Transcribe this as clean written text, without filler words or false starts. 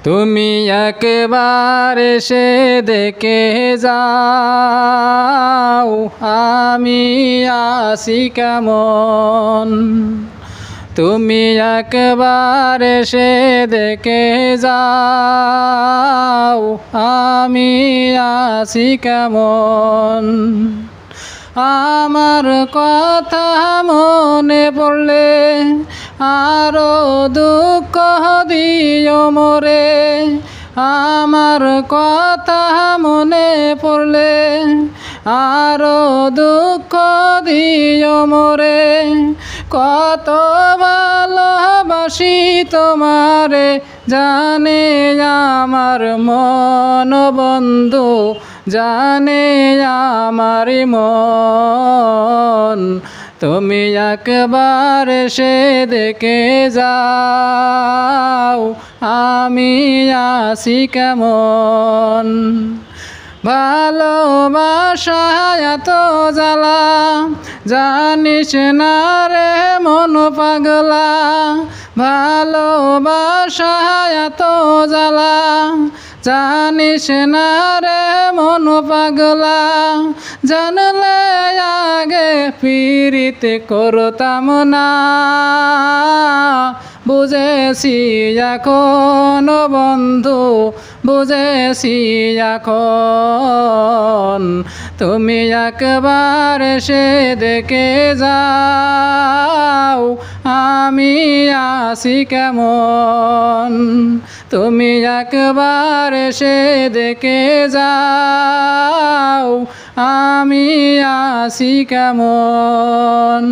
তুমি একবার এসে দেখে যাও আমি আছি কেমন। তুমি একবার এসে দেখে যাও আমি আছি কেমন। আমার কথা মনে পড়লে আরো দুঃখ দিও মোরে। আমার কথা মনে পড়লে আরো দুঃখ দিও মোরে। কত ভালোবাসি তোমারে জানে আমার মন বন্ধু, জানে আমার মন। তুমি একবার এসে দেখে যাও আমি আছি কেমন। ভালোবাসা এত জ্বালা জানিস না রে মন পাগলা। ভালোবাসা এত জ্বালা জানিস না রে মন পাগলা। জানলে আগে পীড়িত করতাম না, বুঝেছি এখন বন্ধু, বুঝেছি এখন। তুমি একবার এসে দেখে যাও আমি আছি কেমন। তুমি একবার এসে দেখে যাও আমি আছি কেমন।